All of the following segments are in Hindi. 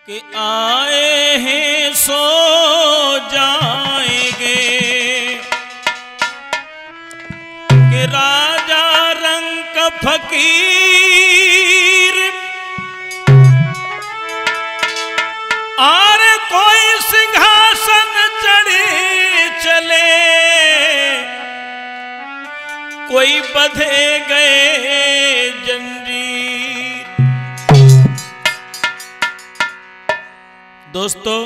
कि आए हैं सो जाएंगे, कि राजा रंग का फकीर और कोई सिंहासन चढ़े चले, कोई बंधे गए जंजीर। दोस्तों,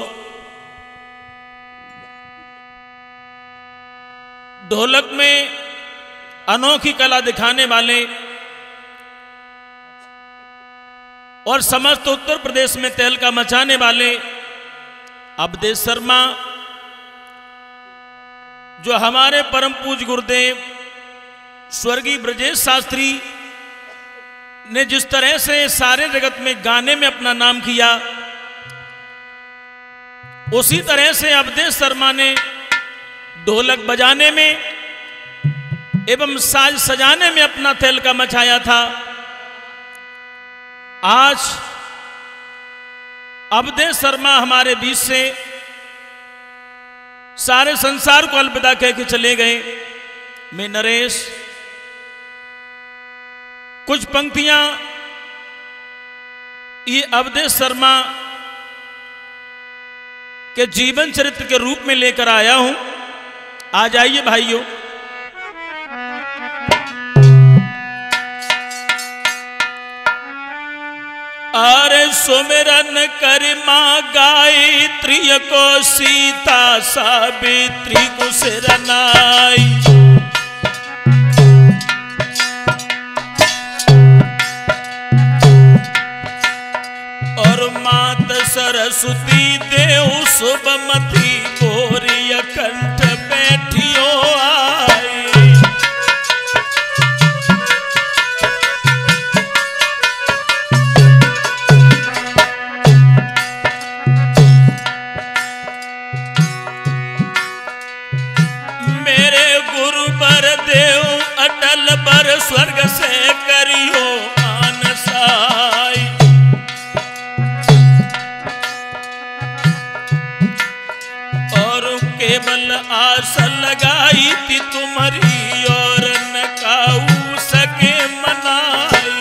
ढोलक में अनोखी कला दिखाने वाले और समस्त उत्तर प्रदेश में तहलका मचाने वाले अवधेश शर्मा, जो हमारे परम पूज्य गुरुदेव स्वर्गीय ब्रजेश शास्त्री ने जिस तरह से सारे जगत में गाने में अपना नाम किया, उसी तरह से अवधेश शर्मा ने ढोलक बजाने में एवं साज सजाने में अपना तहलका मचाया था। आज अवधेश शर्मा हमारे बीच से सारे संसार को अलविदा कह के चले गए। मैं नरेश कुछ पंक्तियां ये अवधेश शर्मा के जीवन चरित्र के रूप में लेकर आया हूं। आ जाइए भाइयों। अरे सुमिरन कर मां गायत्री को सीता सावित्री को सिरनाई, और मात सरस्वती देव शुभमती बोरिय कंठ बैठियो आई। मेरे गुरु बर देव अटल बर स्वर्ग से करियो आन साई, केवल आस लगाई थी तुम्हारी और न काऊ सके मनाई।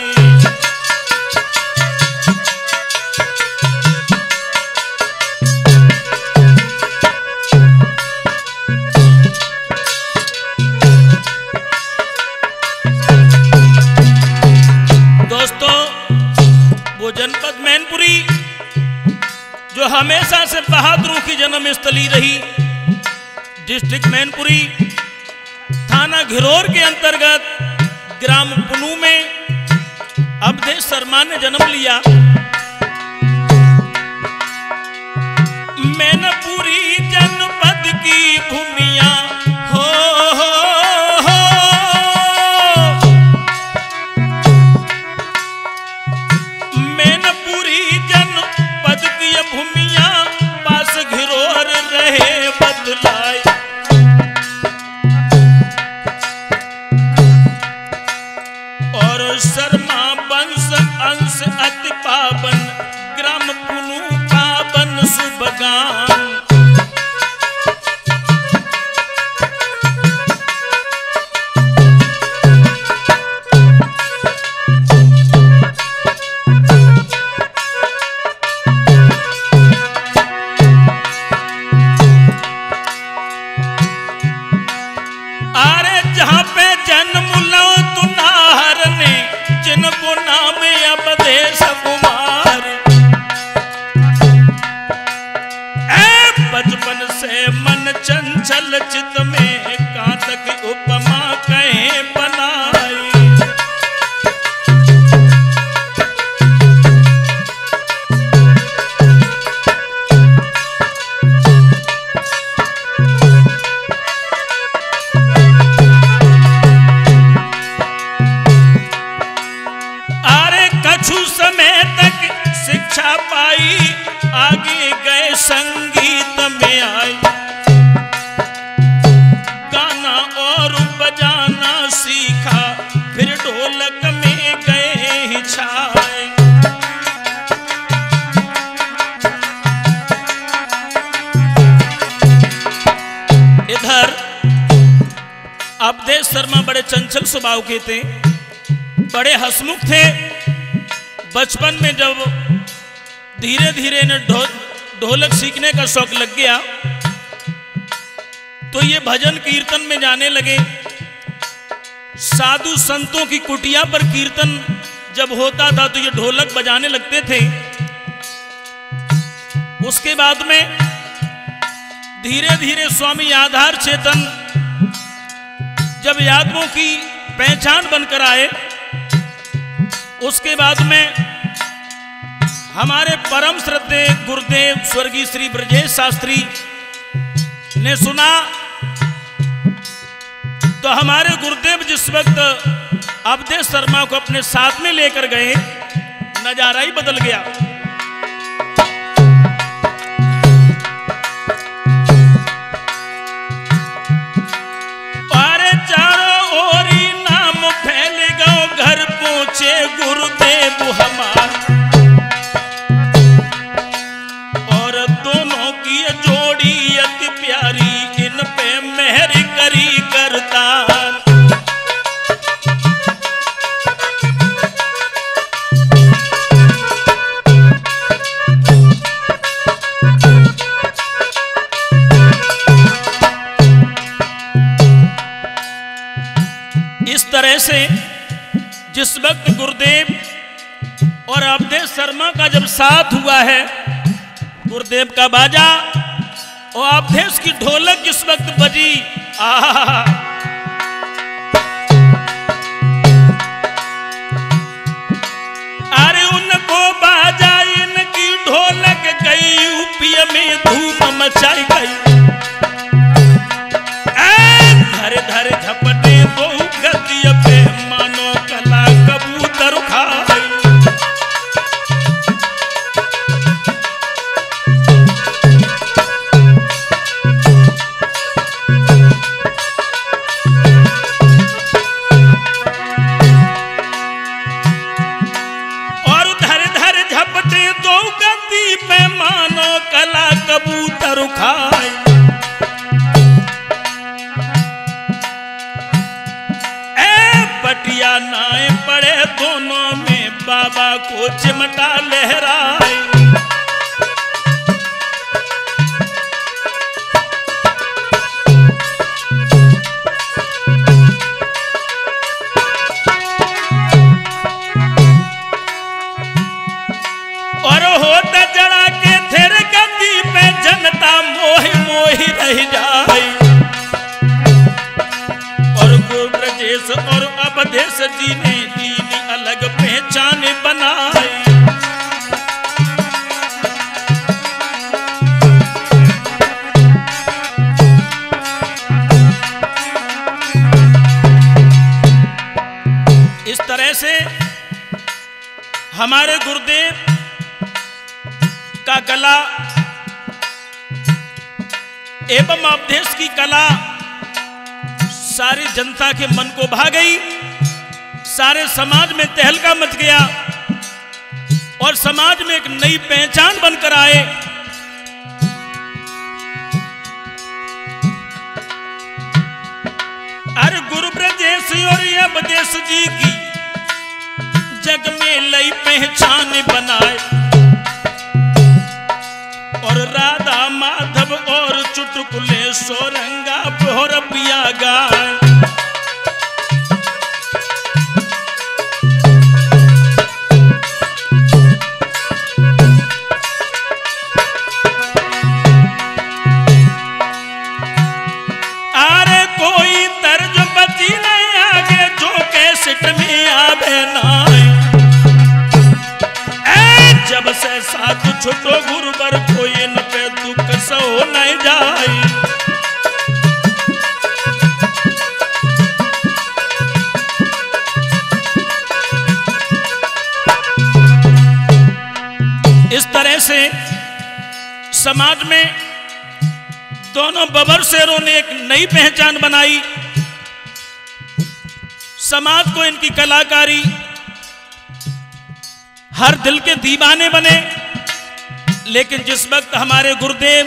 दोस्तों, वो जनपद मैनपुरी जो हमेशा से बहादुरों की जन्मस्थली रही, डिस्ट्रिक्ट मैनपुरी, थाना घिरौर के अंतर्गत ग्राम पुनू में अवधेश शर्मा ने जन्म लिया। मैनपुरी जनपद की भूमिया हो, मैनपुरी जनपद की भूमिया पास घिरौर रहे बदलाए। शर्मा वंश अंश अति पावन, ग्राम पुनू पावन शुभ गान। अरे जहां पे जन्म लो तुनार ने, जिनको नाम अवधेश कुमार, बचपन से मन चंचल चित में कांतक उपमा कहे बनाई। कछु समय तक शिक्षा पाई, आगे गए संगीत में आई। गाना और बजाना सीखा, फिर ढोलक में गए छाए। अवधेश शर्मा बड़े चंचल स्वभाव के थे, बड़े हंसमुख थे। बचपन में जब धीरे धीरे इन्हें ढोलक सीखने का शौक लग गया तो ये भजन कीर्तन में जाने लगे। साधु संतों की कुटिया पर कीर्तन जब होता था तो ये ढोलक बजाने लगते थे। उसके बाद में धीरे धीरे स्वामी आधार चेतन जब यादवों की पहचान बनकर आए, उसके बाद में हमारे परम श्रद्धेय गुरुदेव स्वर्गीय श्री ब्रजेश शास्त्री ने सुना तो हमारे गुरुदेव जिस वक्त अवधेश शर्मा को अपने साथ में लेकर गए, नजारा ही बदल गया। गुरुदेव हमार और दोनों की जोड़ी अति प्यारी, इन पे मेहर करी करता। इस तरह से जिस वक्त गुरुदेव और अवधेश शर्मा का जब साथ हुआ है, गुरुदेव का बाजा और अवधेश की ढोलक जिस वक्त बजी, अरे उनको बाजा इनकी ढोलक गई यूपी में धूम मचाई गई। धर धर झपटे दो गति पे मानो कला कबूतर खाई। और धर धर झपटे दो गति पे मानो कला कबूतर खाई। पटिया नाए पड़े दोनों में बाबा को चिमटा लहराए। और होता जड़ा के थे गद्दी पे जनता मोही मोही रह जाए। और गुरु ब्रजेश और अवधेश जी ने दीनी अलग पहचान बनाई। इस तरह से हमारे गुरुदेव का कला एवं अवधेश की कला सारी जनता के मन को भा गई। सारे समाज में तहलका मच गया और समाज में एक नई पहचान बनकर आए। अरे गुरु ब्रजेश और अवधेश जी की जग में नई पहचान बनाए। और राधा माधव और चुटकुले सोरंगा भोरबिया गाए। अरे कोई तर्ज बची नहीं आगे जो कैसेट में आवे नाय। जब से साथ छुटो गुरुवर कोई न पे दुख सो नहीं जाए। इस तरह से समाज में दोनों बबर शेरों ने एक नई पहचान बनाई। समाज को इनकी कलाकारी हर दिल के दीवाने बने। लेकिन जिस वक्त हमारे गुरुदेव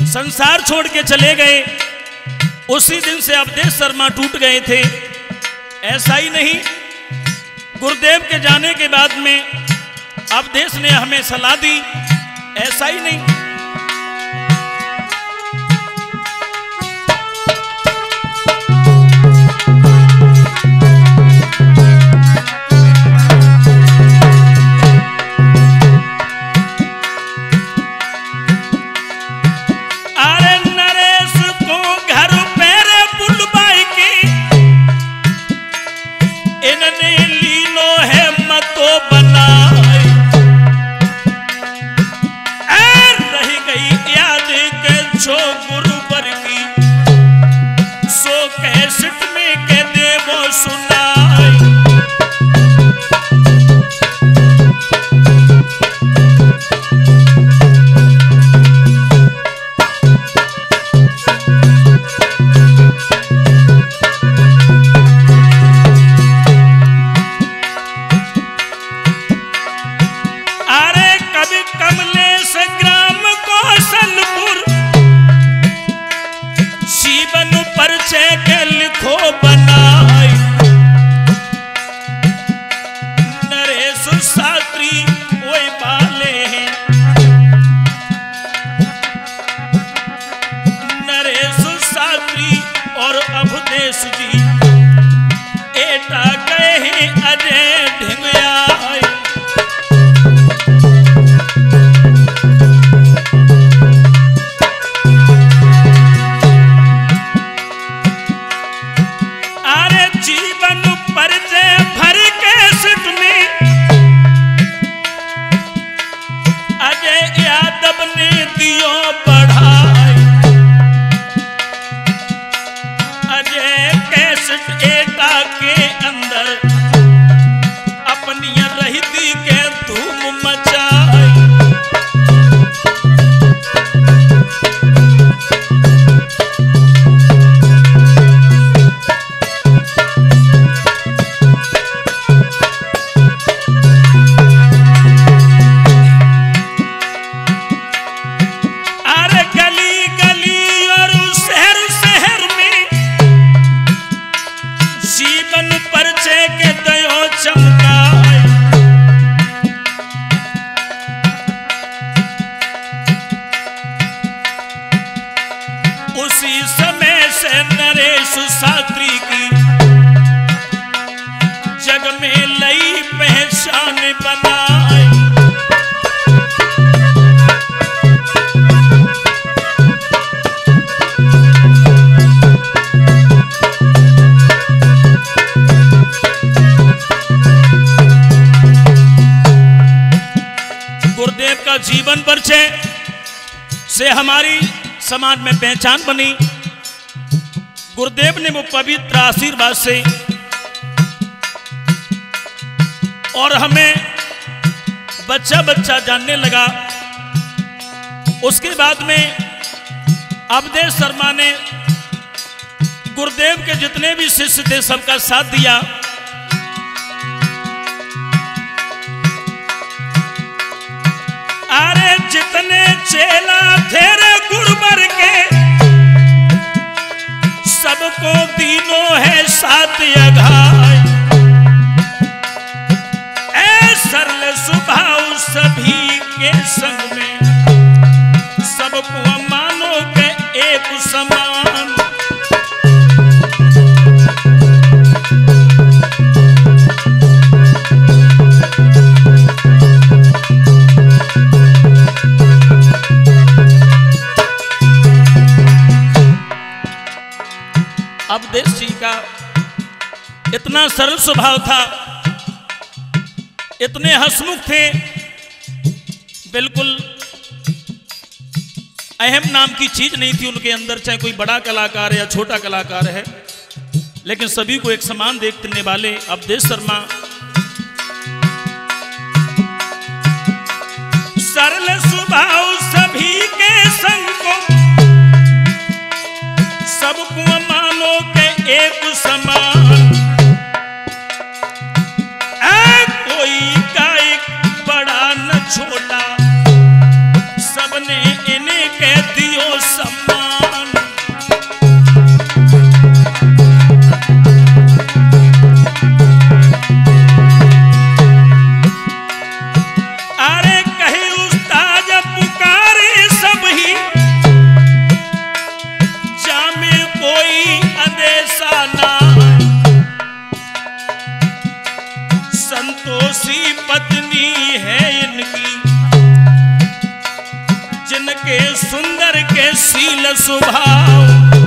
संसार छोड़ के चले गए उसी दिन से अवधेश शर्मा टूट गए थे। ऐसा ही नहीं, गुरुदेव के जाने के बाद में अवधेश ने हमें सलाह दी, ऐसा ही नहीं। जीवन परिचय से हमारी समाज में पहचान बनी। गुरुदेव ने वो पवित्र आशीर्वाद से और हमें बच्चा बच्चा जानने लगा। उसके बाद में अवधेश शर्मा ने गुरुदेव के जितने भी शिष्य थे सबका साथ दिया। अरे जितने चेला थे रे गुरुवर के सबको तीनों है साथ अघाय। ऐ सरल स्वभाव सभी के संग में सबको मानो के एक समान। अवधेश जी का इतना सरल स्वभाव था, इतने हंसमुख थे, बिल्कुल अहम नाम की चीज नहीं थी उनके अंदर। चाहे कोई बड़ा कलाकार है या छोटा कलाकार है, लेकिन सभी को एक समान देखने वाले अवधेश शर्मा सरल स्वभाव सभी के संग को सबको मानो के एक समान। कोई गायक बड़ा न छोटा सबने इन्हें कह दियो सम्मान। के सुंदर के सील स्वभाव।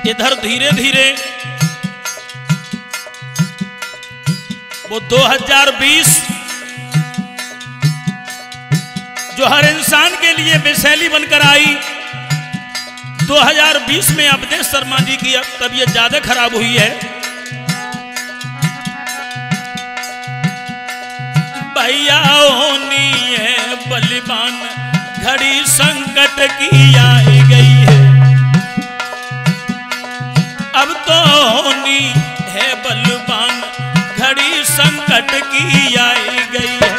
इधर धीरे धीरे वो 2020 जो हर इंसान के लिए बेशैली बनकर आई, 2020 में अवधेश शर्मा जी की तबीयत ज्यादा खराब हुई है। भैया होनी है बलिदान, घड़ी संकट की आई गई है। अब तो होनी है बलवान, घड़ी संकट की आई गई है।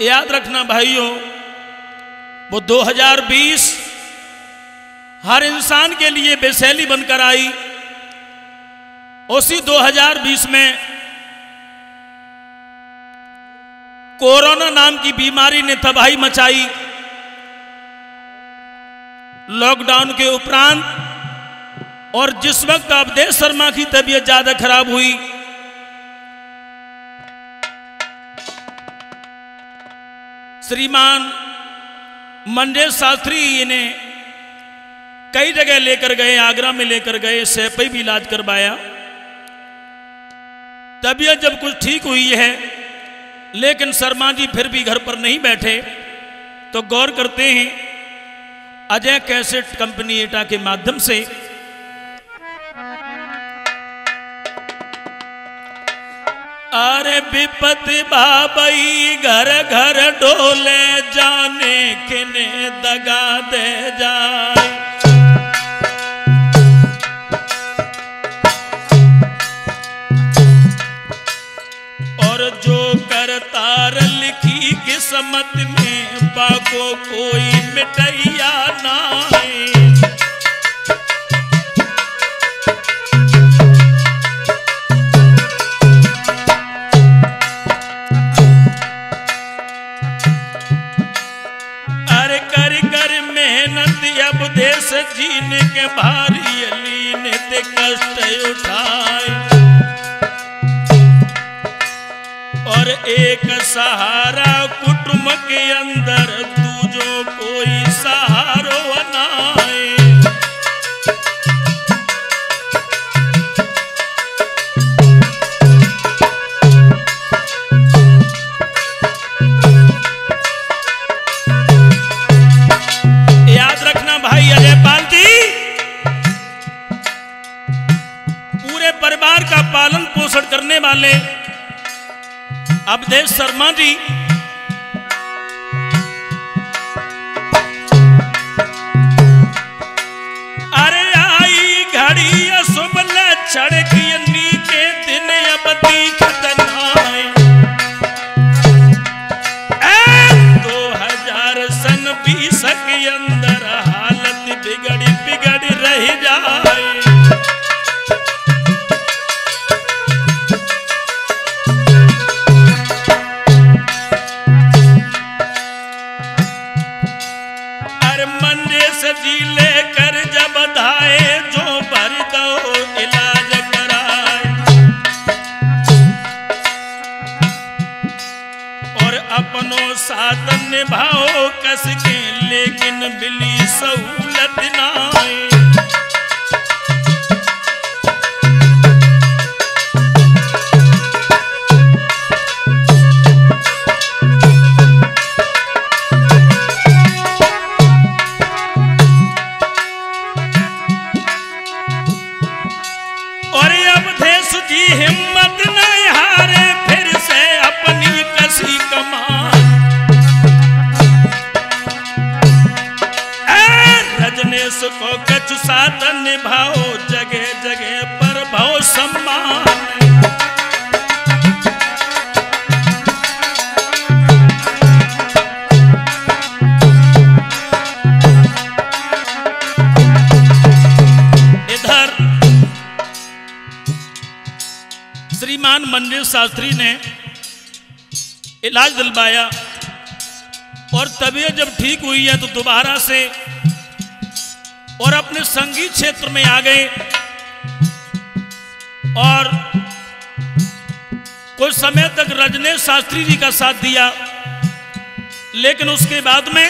याद रखना भाइयों, वो 2020 हर इंसान के लिए बेशैली बनकर आई। उसी 2020 में कोरोना नाम की बीमारी ने तबाही मचाई। लॉकडाउन के उपरांत और जिस वक्त अवधेश शर्मा की तबीयत ज्यादा खराब हुई, श्रीमान मंजेश शास्त्री इन्हें कई जगह लेकर गए, आगरा में लेकर गए, सैपई भी इलाज करवाया। तबीयत जब कुछ ठीक हुई है, लेकिन शर्मा जी फिर भी घर पर नहीं बैठे, तो गौर करते हैं अजय कैसेट कंपनी एटा के माध्यम से अरे विपत्ति बाबई घर घर डोले, जाने किने दगा दे जाए। और जो करतार लिखी किस्मत में, बाको कोई मिटैया ना है। अवधेश जीने के भारी अलीन ते कष्ट उठाए, और एक सहारा कुटुंब के अंदर तुझो कोई सहारो बनाए। परिवार का पालन पोषण करने वाले अवधेश शर्मा जी अरे आई घड़ी शुभ लक्षण की नीचे दिन अब दिखत नाय। 2000 सन 20 के अंदर हालत बिगड़ी रह जाए। साथ निभाओ कस के, लेकिन मिली सहूलत नाए। और अवधेश जी हिम्मत न हारे, फिर से अपनी कसी कमान। रजनेश को कछु साथ निभाओ, जगह जगह पर भाव सम्मान। इधर श्रीमान मंदिर शास्त्री ने इलाज दिलवाया और तबीयत जब ठीक हुई है तो दोबारा से और अपने संगीत क्षेत्र में आ गए और कुछ समय तक रजनेश शास्त्री जी का साथ दिया। लेकिन उसके बाद में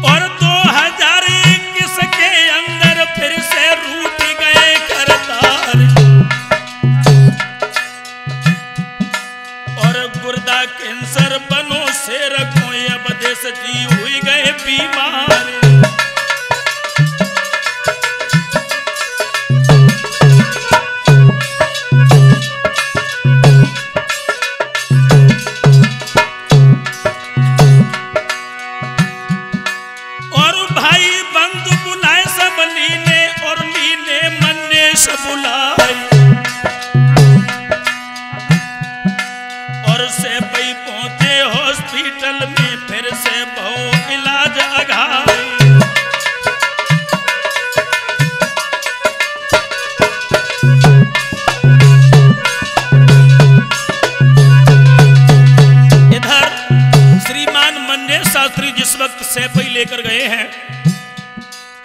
और 2021 के अंदर फिर से रूठ गए करतार और गुर्दा कैंसर बनो से रखो, अवधेश जी हुई गए बीमार। और भाई बंधु बुलाए सब लीने और लीने मन्ने से बुलाए और से पई पहुंचे हॉस्पिटल में, फिर से बहु इलाज अघाए। इधर श्रीमान मंजे शास्त्री जिस वक्त सैफई लेकर गए हैं,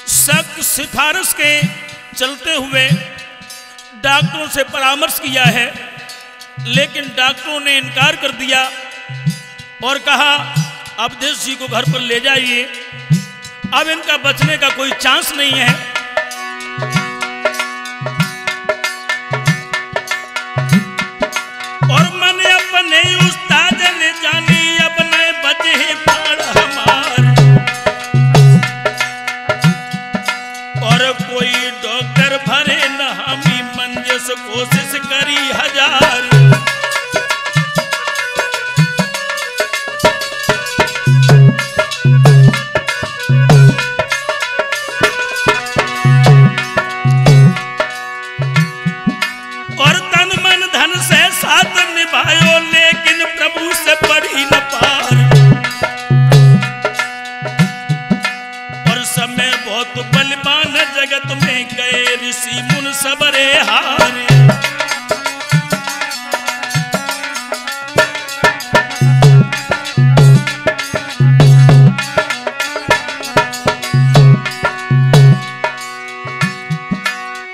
सख्त सिफारिश के चलते हुए डॉक्टरों से परामर्श किया है, लेकिन डॉक्टरों ने इनकार कर दिया और कहा अवधेश जी को घर पर ले जाइए, अब इनका बचने का कोई चांस नहीं है। और मन अपने उस्ताद ने जानी, अपने बचे प्राण हमार और कोई डॉक्टर भरे न हमी, मंजस कोशिश करी हजार। लेकिन प्रभु से पड़ी न पार और समय बहुत बलवान जगत में गए ऋषि मुन सबरे हारे।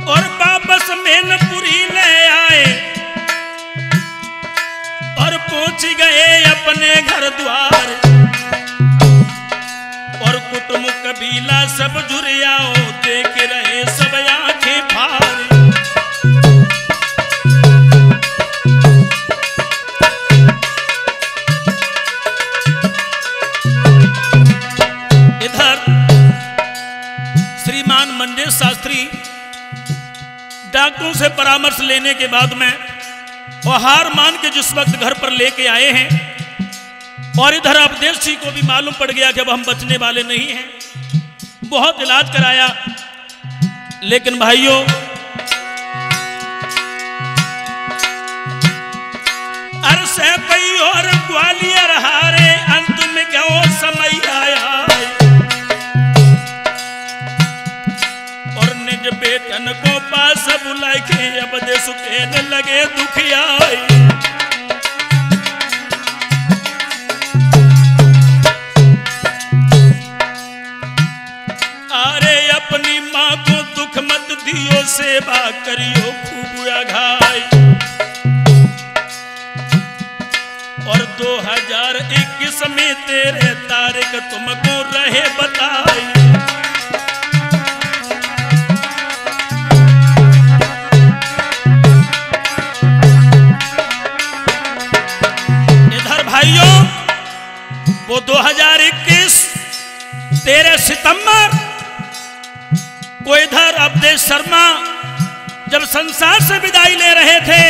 और वापस मैनपुरी ले आए और पहुंच गए अपने घर द्वार और कुटुंब कबीला सब जुरियाओ, देख रहे सब आंखें फाड़। इधर श्रीमान मंजे शास्त्री डॉक्टरों से परामर्श लेने के बाद में और हार मान के जिस वक्त घर पर लेके आए हैं और इधर अवधेश जी को भी मालूम पड़ गया कि अब हम बचने वाले नहीं हैं, बहुत इलाज कराया, लेकिन भाइयों अरसे पई और ग्वालियर हारे, अंत में क्या वो समय आया और निज बेटन को पास बुला के अवधेश कहने लगे दुखियाई। अरे अपनी माँ को दुख मत दियो, सेवा करियो खूब अघाई। 2021 में तेरे तारीख तुमको रहे बताई। इधर भाइयों वो 2021 13 सितंबर को इधर अवधेश शर्मा जब संसार से विदाई ले रहे थे,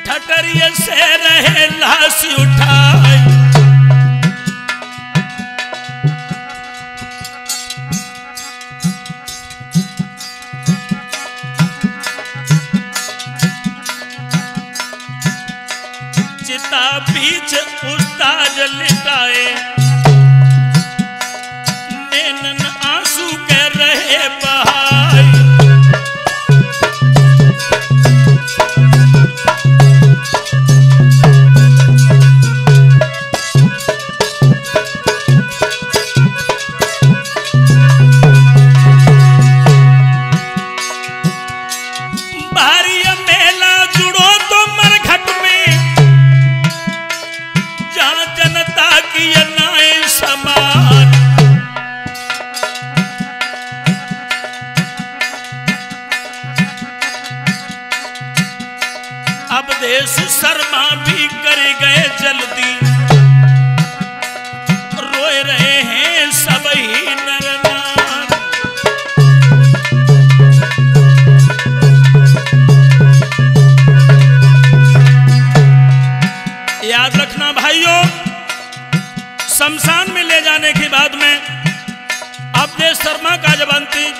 ठटरिया से रहे लाश उठाए जनता बीच उस्ताद लिटाए, नैनन आंसू के रहे बहाए। अब देश शर्मा भी कर गए जल्दी, रोए रहे हैं सब ही नर नार। याद रखना भाइयों, शमशान में ले जाने के बाद में अवधेश शर्मा का जब अंतिम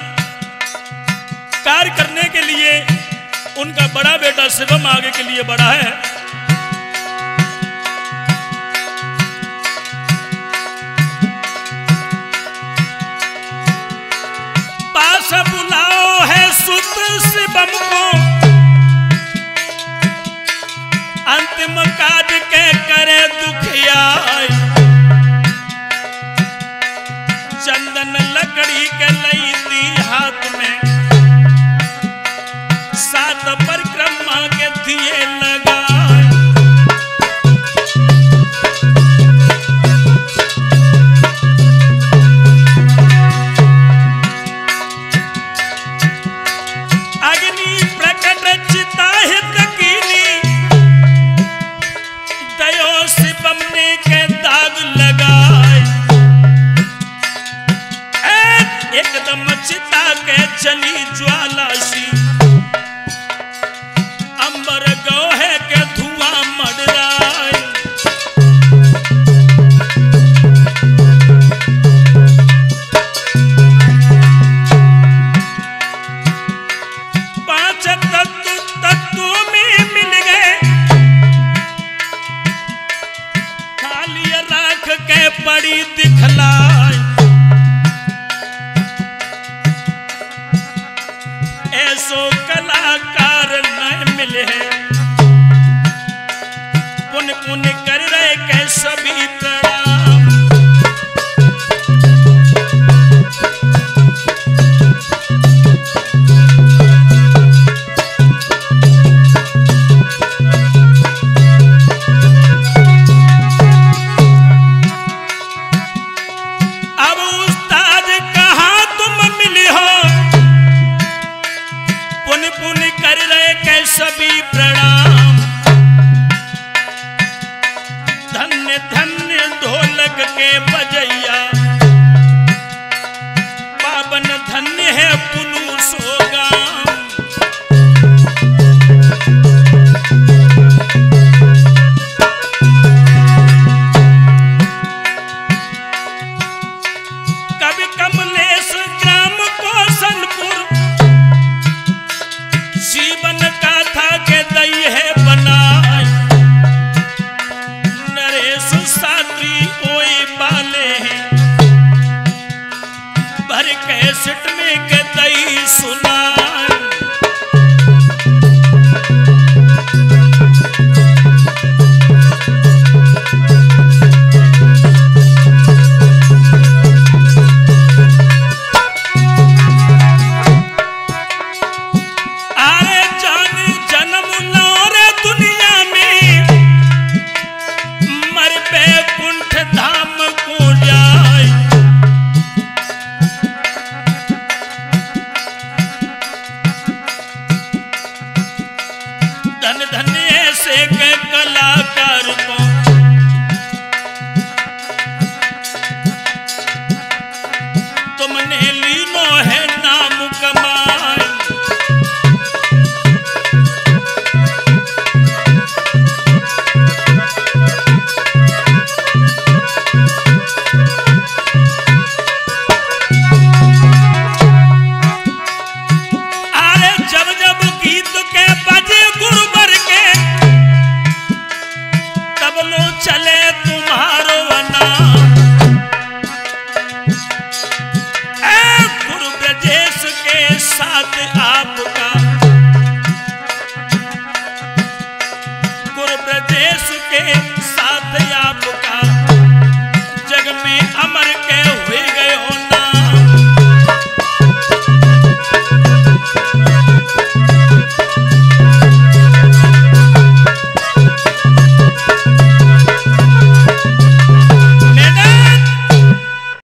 कार्य करने के लिए उनका बड़ा बेटा शिवम आगे के लिए बढ़ा है। पास बुलाओ है सुत शिवम को, अंतिम कार्य के करे दुखियाई। चंदन लकड़ी के लई दी हाथ में, सात परिक्रमा के दिए लगाए। अग्नि प्रकट चिता हित कीनी, दयो शिवम ने के दाग लगाए। एकदम चिता के चली ज्वाला सी, गोहे के धुआं मंडराए। पांच तत्वों में मिल गए, खाली राख के पड़ी दिखलाए। ऐसो कलाकार न मिले हैं, पुण्य पुण्य कर रहे के सभी प्रणाम। अब उस्ताद कहाँ तुम मिली हो, पुण्य पुण्य कर रहे के सभी प्रणाम। धन्य धन्य ढोलक के बजैया, पावन धन्य है पुलूस होगा। कवि कमलेश ग्राम कौशलपुर, जीवन गाथा के दई है बनाए। नरेश शास्त्री ओए बाले हैं, भर कैसेट में के दई सुनाए। के साथ आपको